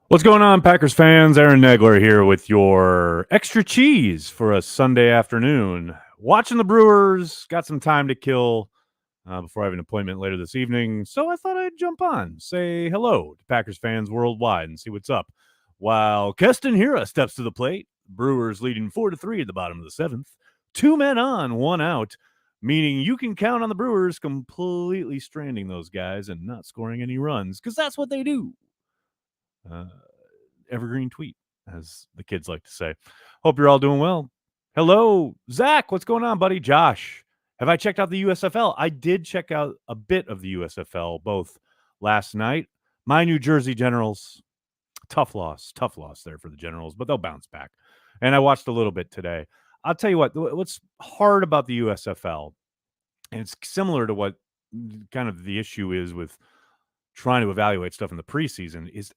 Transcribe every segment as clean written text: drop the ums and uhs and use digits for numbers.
What's going on, Packers fans? Aaron Negler here with your extra cheese for a Sunday afternoon. Watching the Brewers, got some time to kill before I have an appointment later this evening, so I thought I'd jump on, say hello to Packers fans worldwide and see what's up. While Keston Hira steps to the plate, Brewers leading 4-3 at the bottom of the seventh. 2 men on, 1 out, meaning you can count on the Brewers completely stranding those guys and not scoring any runs, because that's what they do. Evergreen tweet, as the kids like to say. Hope you're all doing well. Hello, Zach. What's going on, buddy? Josh, have I checked out the USFL? I did check out a bit of the USFL both last night. My New Jersey Generals, tough loss there for the Generals, but they'll bounce back. And I watched a little bit today. I'll tell you what's hard about the USFL, and it's similar to what kind of the issue is with trying to evaluate stuff in the preseason, is,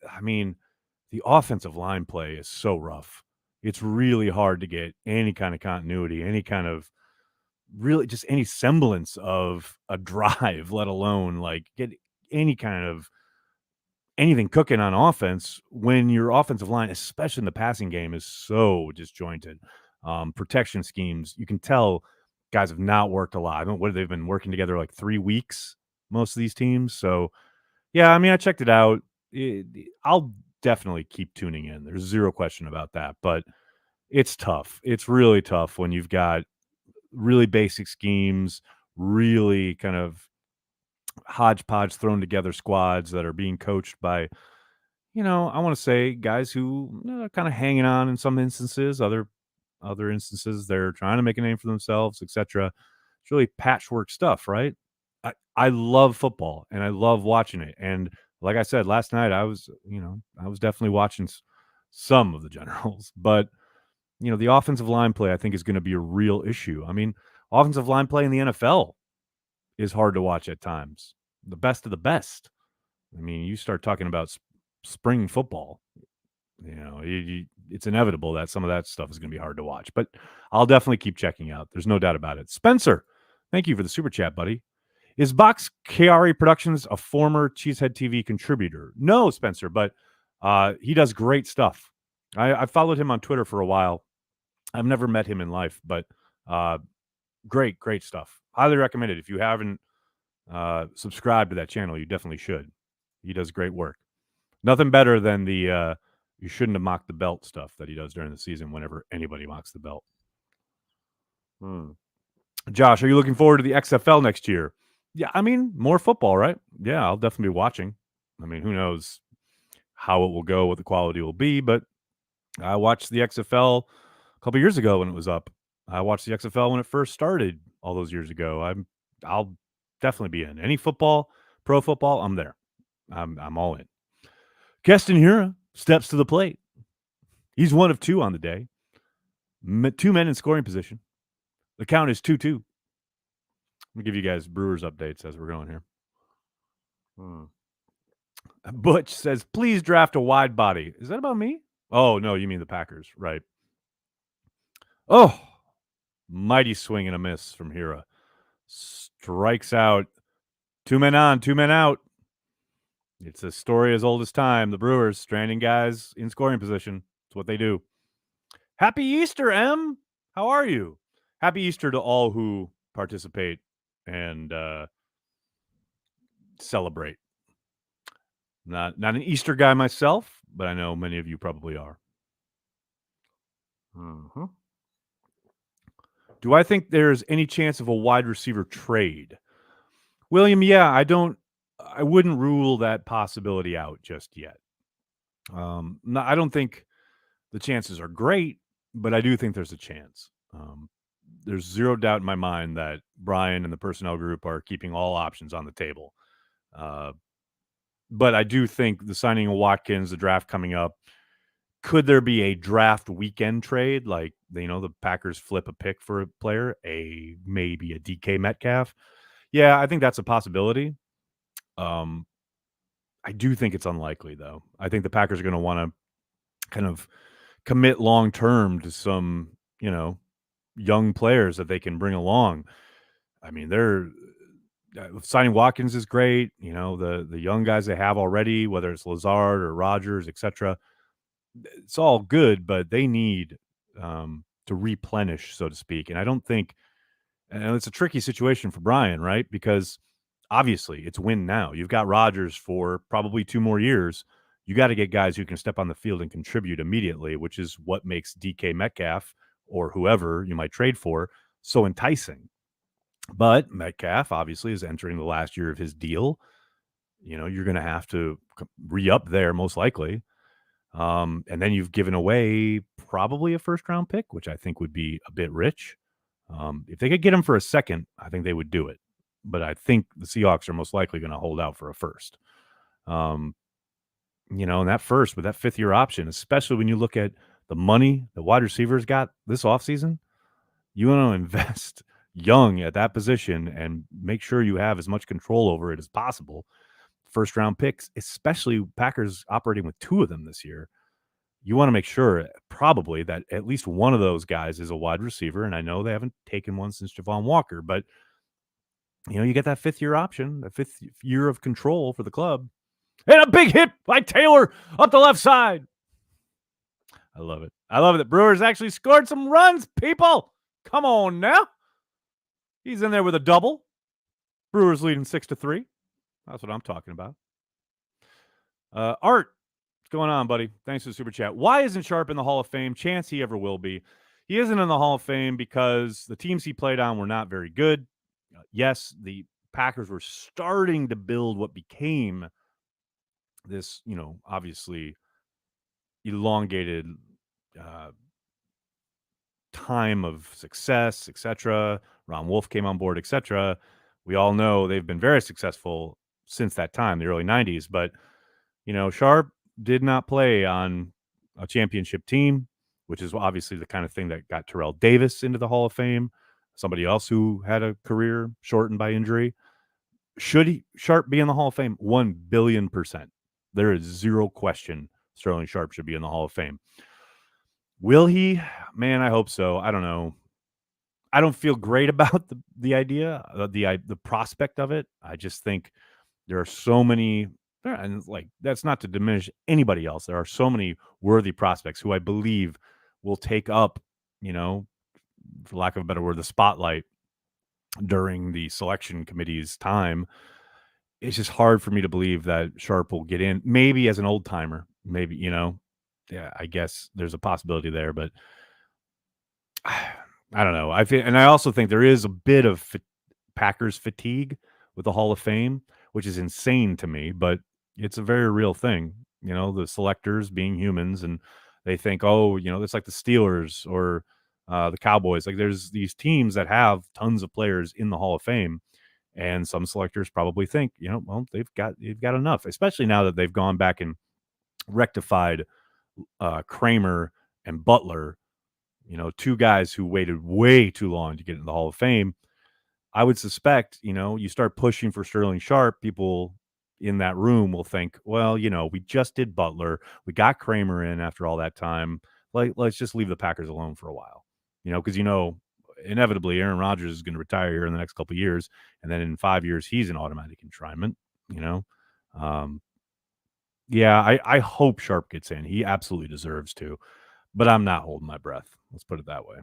the offensive line play is so rough. It's really hard to get any kind of continuity, any kind of really just any semblance of a drive, let alone like get any kind of anything cooking on offense when your offensive line, especially in the passing game, is so disjointed. Protection schemes, you can tell guys have not worked a lot. I mean, what they've been working together like 3 weeks, most of these teams. So yeah, I checked it out. I'll definitely keep tuning in. There's zero question about that. But it's tough. It's really tough when you've got really basic schemes, really kind of hodgepodge thrown together squads that are being coached by, I want to say guys who are kind of hanging on in some instances. Other instances, they're trying to make a name for themselves, etc. It's really patchwork stuff, right? I love football and I love watching it. And like I said last night, I was definitely watching some of the Generals, but the offensive line play I think is going to be a real issue. Offensive line play in the NFL is hard to watch at times. The best of the best. You start talking about spring football, it's inevitable that some of that stuff is going to be hard to watch, but I'll definitely keep checking out. There's no doubt about it. Spencer, thank you for the super chat, buddy. Is Box Chiari Productions a former Cheesehead TV contributor? No, Spencer, but he does great stuff. I followed him on Twitter for a while. I've never met him in life, but great stuff. Highly recommend it. If you haven't subscribed to that channel, you definitely should. He does great work. Nothing better than the you shouldn't have mocked the belt stuff that he does during the season whenever anybody mocks the belt. Josh, are you looking forward to the XFL next year? Yeah, more football, right? Yeah, I'll definitely be watching. Who knows how it will go, what the quality will be, but I watched the XFL a couple years ago when it was up. I watched the XFL when it first started all those years ago. I'll definitely be in. Any football, pro football, I'm there. I'm all in. Keston Hira steps to the plate. He's 1 of 2 on the day. 2 men in scoring position. The count is 2-2. I'm going to give you guys Brewers updates as we're going here. Butch says, please draft a wide body. Is that about me? Oh, no, you mean the Packers, right? Oh, mighty swing and a miss from Hira. Strikes out. 2 men on, 2 men out. It's a story as old as time. The Brewers stranding guys in scoring position. It's what they do. Happy Easter, M. How are you? Happy Easter to all who participate and celebrate. Not an Easter guy myself, but I know many of you probably are. Do I think there's any chance of a wide receiver trade? William, yeah, I wouldn't rule that possibility out just yet. I don't think the chances are great, but I do think there's a chance. There's zero doubt in my mind that Brian and the personnel group are keeping all options on the table. But I do think the signing of Watkins, the draft coming up, could there be a draft weekend trade? Like, the Packers flip a pick for a player, maybe a DK Metcalf. Yeah, I think that's a possibility. I do think it's unlikely, though. I think the Packers are going to want to kind of commit long-term to some, young players that they can bring along. signing Watkins is great. You know, the young guys they have already, whether it's Lazard or Rogers, etc. It's all good, but they need to replenish, so to speak. And I don't think, and it's a tricky situation for Brian, right? Because obviously it's win now. You've got Rogers for probably 2 more years. You got to get guys who can step on the field and contribute immediately, which is what makes DK Metcalf or whoever you might trade for so enticing. But Metcalf obviously is entering the last year of his deal. You know, you're going to have to re-up there most likely. And then you've given away probably a first round pick, which I think would be a bit rich. If they could get him for a second, I think they would do it. But I think the Seahawks are most likely going to hold out for a first. You know, and that first with that 5th-year option, especially when you look at the money the wide receivers got this offseason, you want to invest young at that position and make sure you have as much control over it as possible. First round picks, especially Packers operating with 2 of them this year. You want to make sure probably that at least one of those guys is a wide receiver. And I know they haven't taken one since Javon Walker, but you know, you get that 5th-year option, a 5th year of control for the club. And a big hit by Taylor up the left side. I love it. I love it. The Brewers actually scored some runs, people. Come on now. He's in there with a double. Brewers leading 6-3. That's what I'm talking about. Art, what's going on, buddy? Thanks for the super chat. Why isn't Sharp in the Hall of Fame? Chance he ever will be. He isn't in the Hall of Fame because the teams he played on were not very good. Yes, the Packers were starting to build what became this, you know, obviously elongated time of success, etc. Ron Wolf came on board, etc. We all know they've been very successful since that time, the early 90s. But, you know, Sharp did not play on a championship team, which is obviously the kind of thing that got Terrell Davis into the Hall of Fame, somebody else who had a career shortened by injury. Should Sharp be in the Hall of Fame? 1 billion%. There is zero question Sterling Sharp should be in the Hall of Fame. Will he? Man, I hope so. I don't know. I don't feel great about the idea, the prospect of it. I just think there are so many, and like that's not to diminish anybody else. There are so many worthy prospects who I believe will take up, you know, for lack of a better word, the spotlight during the selection committee's time. It's just hard for me to believe that Sharp will get in. Maybe as an old timer, maybe, you know, yeah, I guess there's a possibility there, but I don't know. I also think there is a bit of Packers fatigue with the Hall of Fame, which is insane to me, but it's a very real thing. You know, the selectors being humans, and they think, oh, you know, it's like the Steelers or the Cowboys. Like there's these teams that have tons of players in the Hall of Fame, and some selectors probably think, you know, well, they've got enough, especially now that they've gone back and rectified Kramer and Butler, you know, 2 guys who waited way too long to get in the Hall of Fame. I would suspect, you know, you start pushing for Sterling Sharp, people in that room will think, well, you know, we just did Butler. We got Kramer in after all that time. Like, let's just leave the Packers alone for a while, you know, because, you know, inevitably Aaron Rodgers is going to retire here in the next couple of years. And then in 5 years, he's an automatic enshrinement, you know. Yeah, I hope Sharp gets in. He absolutely deserves to, but I'm not holding my breath. Let's put it that way.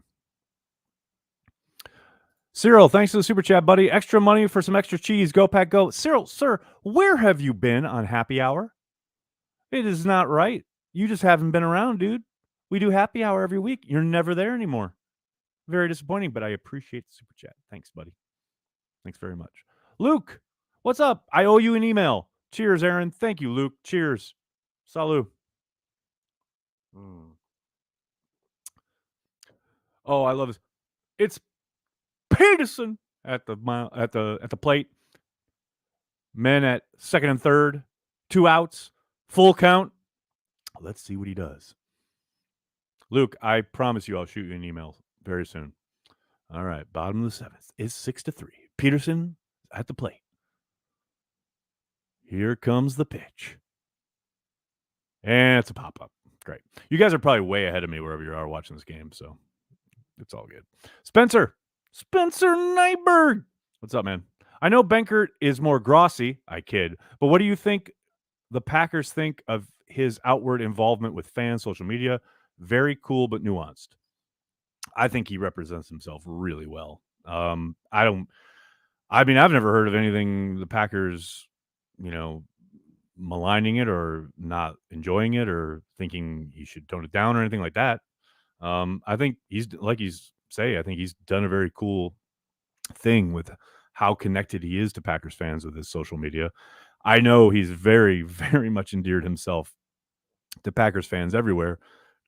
Cyril, thanks for the super chat, buddy. Extra money for some extra cheese. Go Pack Go. Cyril, sir, where have you been on happy hour? It is not right. You just haven't been around, dude. We do happy hour every week. You're never there anymore. Very disappointing, but I appreciate the super chat. Thanks, buddy. Thanks very much. Luke, what's up? I owe you an email. Cheers, Aaron. Thank you, Luke. Cheers. Salut. Oh, I love this. It's Peterson at the plate. Men at second and third, 2 outs, full count. Let's see what he does. Luke, I promise you I'll shoot you an email very soon. All right, bottom of the 7th is 6-3. Peterson at the plate. Here comes the pitch. And it's a pop-up. Great. You guys are probably way ahead of me wherever you are watching this game, so it's all good. Spencer Nyberg. What's up, man? I know Benkert is more Grossi. I kid. But what do you think the Packers think of his outward involvement with fans, social media? Very cool, but nuanced. I think he represents himself really well. I've never heard of anything the Packers, you know, maligning it or not enjoying it or thinking he should tone it down or anything like that. I think I think he's done a very cool thing with how connected he is to Packers fans with his social media. I know he's very, very much endeared himself to Packers fans everywhere,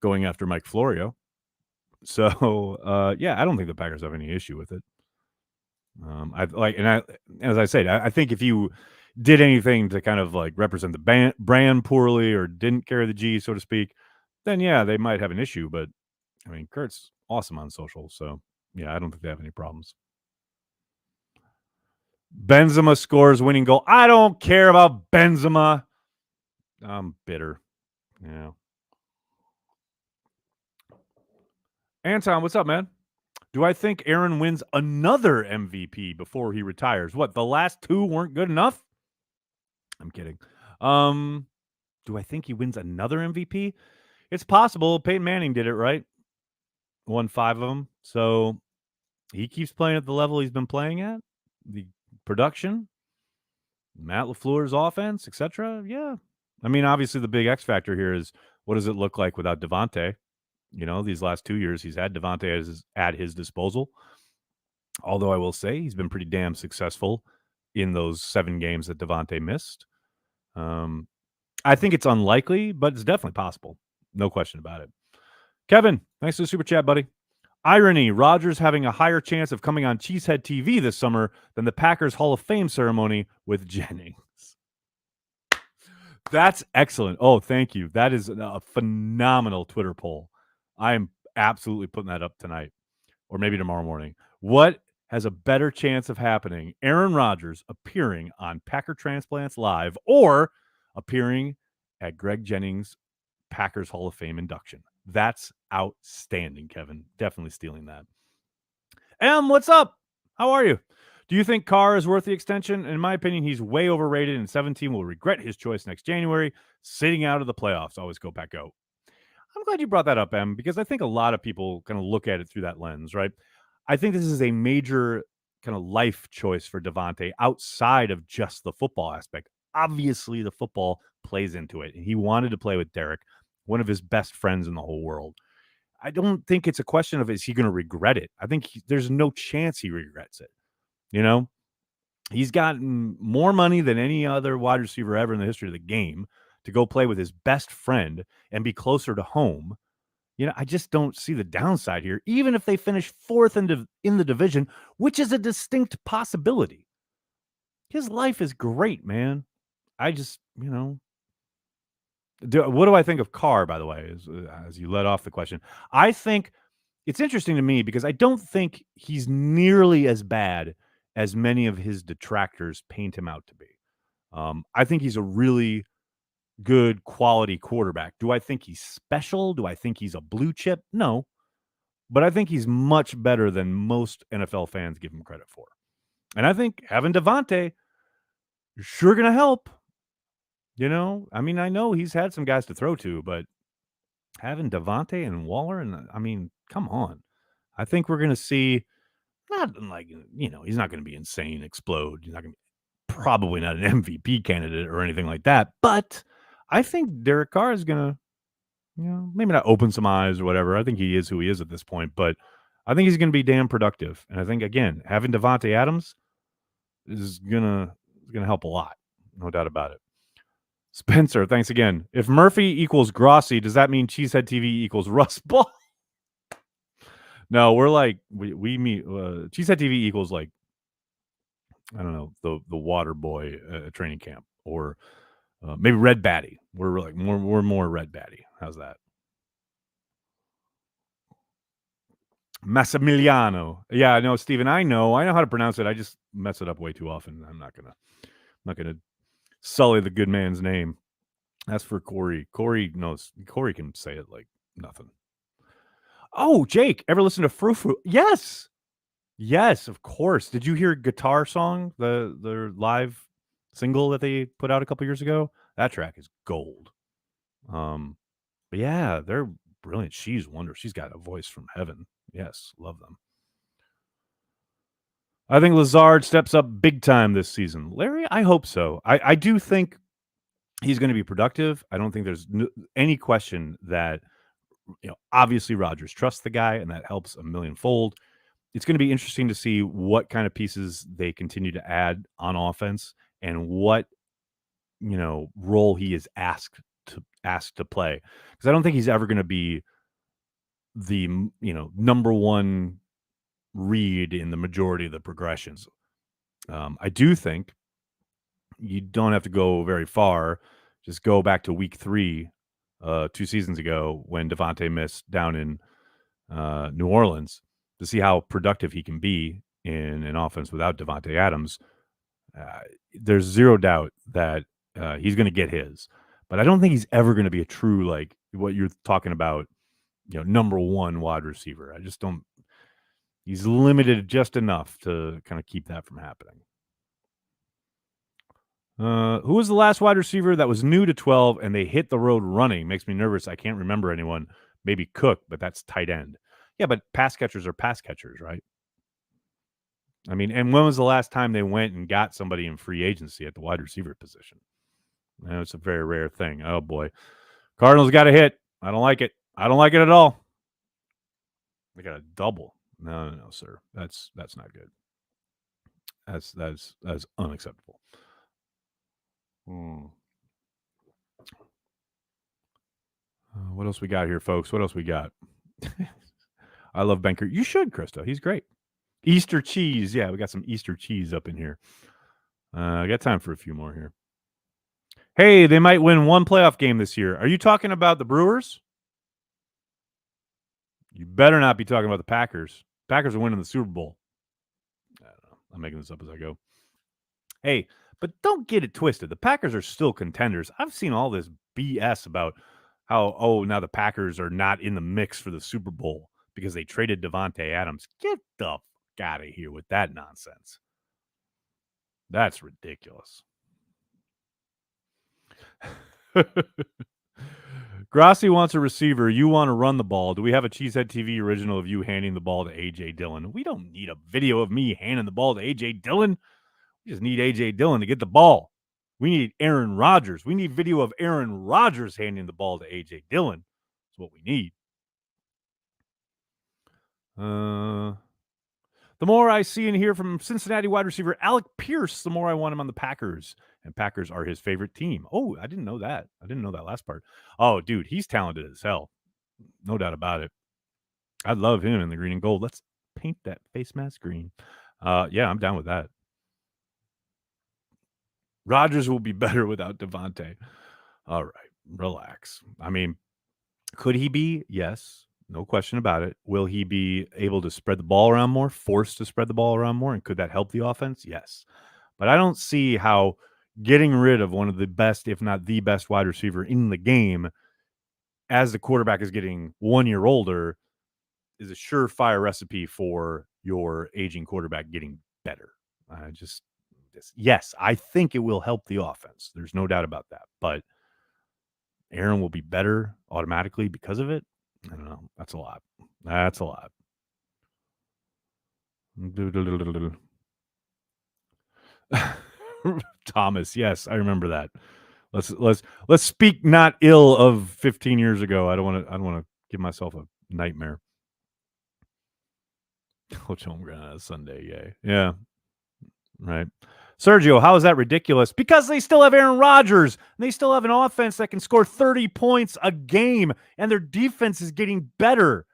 going after Mike Florio. So, yeah, I don't think the Packers have any issue with it. As I said, I think if you did anything to kind of like represent the brand poorly or didn't carry the G, so to speak, then yeah, they might have an issue. But I mean, Kurt's awesome on social, so yeah, I don't think they have any problems. Benzema scores winning goal. I don't care about Benzema. I'm bitter. Yeah. Anton, what's up, man? Do I think Aaron wins another MVP before he retires? What, the last two weren't good enough? I'm kidding. Do I think he wins another MVP? It's possible. Peyton Manning did it, right? Won 5 of them. So he keeps playing at the level he's been playing at. The production, Matt LaFleur's offense, etc. Yeah. I mean, obviously the big X factor here is what does it look like without Devontae? You know, these last 2 years he's had Devontae at his disposal. Although I will say he's been pretty damn successful in those 7 games that Devontae missed. I think it's unlikely, but it's definitely possible. No question about it. Kevin, thanks for the super chat, buddy. Irony, Rodgers having a higher chance of coming on Cheesehead TV this summer than the Packers Hall of Fame ceremony with Jennings. That's excellent. Oh, thank you. That is a phenomenal Twitter poll. I am absolutely putting that up tonight or maybe tomorrow morning. What has a better chance of happening? Aaron Rodgers appearing on Packer Transplants Live or appearing at Greg Jennings' Packers Hall of Fame induction? That's outstanding, Kevin. Definitely stealing that. What's up? How are you? Do you think Carr is worth the extension? In my opinion, he's way overrated, and 17 will regret his choice next January, sitting out of the playoffs. Always go back out. I'm glad you brought that up, Em, because I think a lot of people kind of look at it through that lens, right? I think this is a major kind of life choice for Devontae outside of just the football aspect. Obviously, the football plays into it, and he wanted to play with Derek, one of his best friends in the whole world. I don't think it's a question of is he going to regret it. I think there's no chance he regrets it. You know, he's gotten more money than any other wide receiver ever in the history of the game to go play with his best friend and be closer to home. You know, I just don't see the downside here, even if they finish 4th in the division, which is a distinct possibility. His life is great, man. I just, what do I think of Carr, by the way, as you let off the question? I think it's interesting to me because I don't think he's nearly as bad as many of his detractors paint him out to be. I think he's a really good quality quarterback. Do I think he's special? Do I think he's a blue chip? No. But I think he's much better than most NFL fans give him credit for. And I think having Devontae is sure going to help. You know, I mean, I know he's had some guys to throw to, but having Devontae and Waller, and I mean, come on. I think we're going to see, not like, he's not going to be insane, explode. He's not going to be probably not an MVP candidate or anything like that. But I think Derek Carr is going to, maybe not open some eyes or whatever. I think he is who he is at this point, but I think he's going to be damn productive. And I think, again, having Devontae Adams is going to help a lot. No doubt about it. Spencer, thanks again. If Murphy equals Grossi, does that mean Cheesehead TV equals Rust Ball? No, we're like, we meet, Cheesehead TV equals like, I don't know, the water boy training camp or maybe Red Batty. We're like we're more Red Batty. How's that? Massimiliano. Yeah, I know, Steven. I know how to pronounce it. I just mess it up way too often. I'm not gonna sully the good man's name. That's for Corey. Corey knows. Corey can say it like nothing. Oh, Jake, ever listen to Frou Frou? Yes. Yes, of course. Did you hear Guitar Song, the live single that they put out a couple years ago? That track is gold. But yeah, they're brilliant. She's wonderful. She's got a voice from heaven. Yes, love them. I think Lazard steps up big time this season. Larry, I hope so. I do think he's going to be productive. I don't think there's any question that, obviously Rodgers trusts the guy, and that helps a millionfold. It's going to be interesting to see what kind of pieces they continue to add on offense and what, role he is asked to play. Because I don't think he's ever going to be the, number one read in the majority of the progressions. I do think you don't have to go very far. Just go back to week 3, 2 seasons ago when Devontae missed down in New Orleans to see how productive he can be in an offense without Devontae Adams. There's zero doubt that he's going to get his, but I don't think he's ever going to be a true, like what you're talking about, number one wide receiver. I just don't. He's limited just enough to kind of keep that from happening. Who was the last wide receiver that was new to 12 and they hit the road running? Makes me nervous. I can't remember anyone. Maybe Cook, but that's tight end. Yeah, but pass catchers are pass catchers, right? I mean, and when was the last time they went and got somebody in free agency at the wide receiver position? It's a very rare thing. Oh, boy. Cardinals got a hit. I don't like it. I don't like it at all. They got a double. No, sir. That's not good. That's unacceptable. What else we got here, folks? What else we got? I love Banker. You should, Krista. He's great. Easter cheese. Yeah, we got some Easter cheese up in here. I got time for a few more here. Hey, they might win one playoff game this year. Are you talking about the Brewers? You better not be talking about the Packers. Packers are winning the Super Bowl. I don't know. I'm making this up as I go. Hey, but don't get it twisted. The Packers are still contenders. I've seen all this BS about how, now the Packers are not in the mix for the Super Bowl because they traded Devontae Adams. Get the fuck out of here with that nonsense. That's ridiculous. Grassi wants a receiver. You want to run the ball. Do we have a Cheesehead TV original of you handing the ball to A.J. Dillon? We don't need a video of me handing the ball to A.J. Dillon. We just need A.J. Dillon to get the ball. We need Aaron Rodgers. We need video of Aaron Rodgers handing the ball to A.J. Dillon. That's what we need. The more I see and hear from Cincinnati wide receiver Alec Pierce, the more I want him on the Packers. And Packers are his favorite team. Oh, I didn't know that. I didn't know that last part. Oh, dude, he's talented as hell. No doubt about it. I love him in the green and gold. Let's paint that face mask green. Yeah, I'm down with that. Rodgers will be better without Devontae. All right, relax. I mean, could he be? Yes, no question about it. Will he be able to spread the ball around more, forced to spread the ball around more? And could that help the offense? Yes. But I don't see how getting rid of one of the best, if not the best wide receiver in the game as the quarterback is getting 1 year older is a surefire recipe for your aging quarterback getting better. Yes, I think it will help the offense. There's no doubt about that. But Aaron will be better automatically because of it. I don't know. That's a lot. That's a lot. Thomas, yes, I remember that. Let's speak not ill of 15 years ago. I don't want to give myself a nightmare. Coach Holmgren on a Sunday, yay. Yeah. Right. Sergio, how is that ridiculous? Because they still have Aaron Rodgers. And they still have an offense that can score 30 points a game, and their defense is getting better.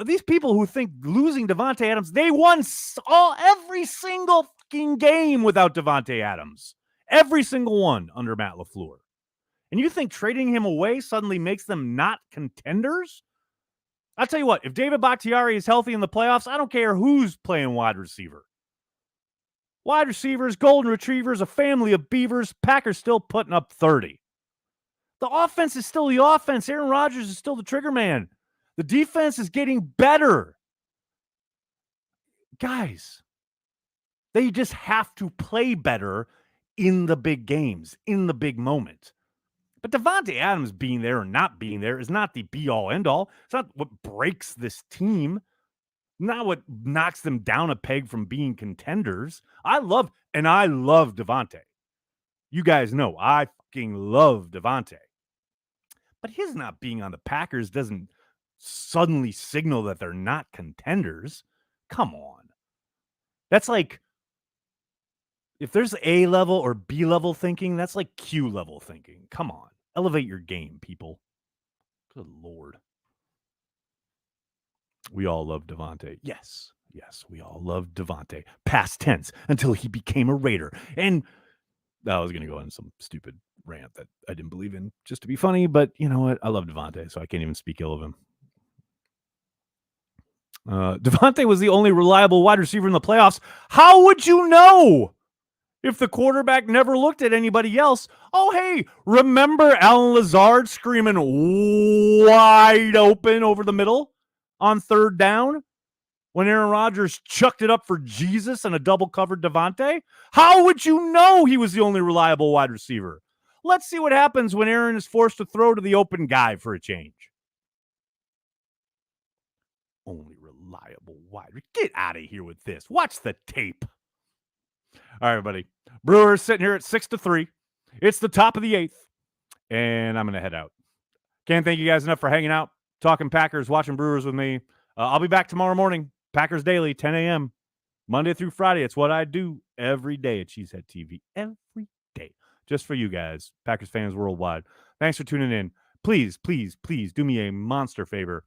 These people who think losing Devontae Adams, they won every single fucking game without Devontae Adams. Every single one under Matt LaFleur. And you think trading him away suddenly makes them not contenders? I'll tell you what, if David Bakhtiari is healthy in the playoffs, I don't care who's playing wide receiver. Wide receivers, golden retrievers, a family of beavers, Packers still putting up 30. The offense is still the offense. Aaron Rodgers is still the trigger man. The defense is getting better. Guys, they just have to play better in the big games, in the big moment. But Davante Adams being there or not being there is not the be-all, end-all. It's not what breaks this team, not what knocks them down a peg from being contenders. I love Davante. You guys know I fucking love Davante. But his not being on the Packers doesn't suddenly signal that they're not contenders. Come on. That's like, if there's A level or B level thinking, that's like Q level thinking. Come on. Elevate your game, people. Good Lord. We all love Davante. Yes, we all love Davante. Past tense, until he became a Raider. And I was going to go on some stupid rant that I didn't believe in just to be funny, but you know what? I love Davante, so I can't even speak ill of him. Davante was the only reliable wide receiver in the playoffs. How would you know if the quarterback never looked at anybody else? Oh, hey, remember Allen Lazard screaming wide open over the middle on third down when Aaron Rodgers chucked it up for Jesus and a double-covered Davante? How would you know he was the only reliable wide receiver? Let's see what happens when Aaron is forced to throw to the open guy for a change. Only reliable wide. Get out of here with this. Watch the tape. All right, everybody. Brewers sitting here at 6-3. It's the top of the 8th, and I'm going to head out. Can't thank you guys enough for hanging out, talking Packers, watching Brewers with me. I'll be back tomorrow morning, Packers Daily, 10 a.m., Monday through Friday. It's what I do every day at Cheesehead TV. Every day. Just for you guys, Packers fans worldwide. Thanks for tuning in. Please, please, please do me a monster favor.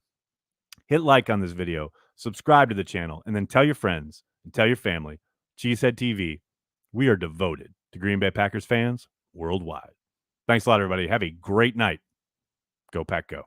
Hit like on this video, subscribe to the channel, and then tell your friends and tell your family. Cheesehead TV. We are devoted to Green Bay Packers fans worldwide. Thanks a lot, everybody. Have a great night. Go Pack Go.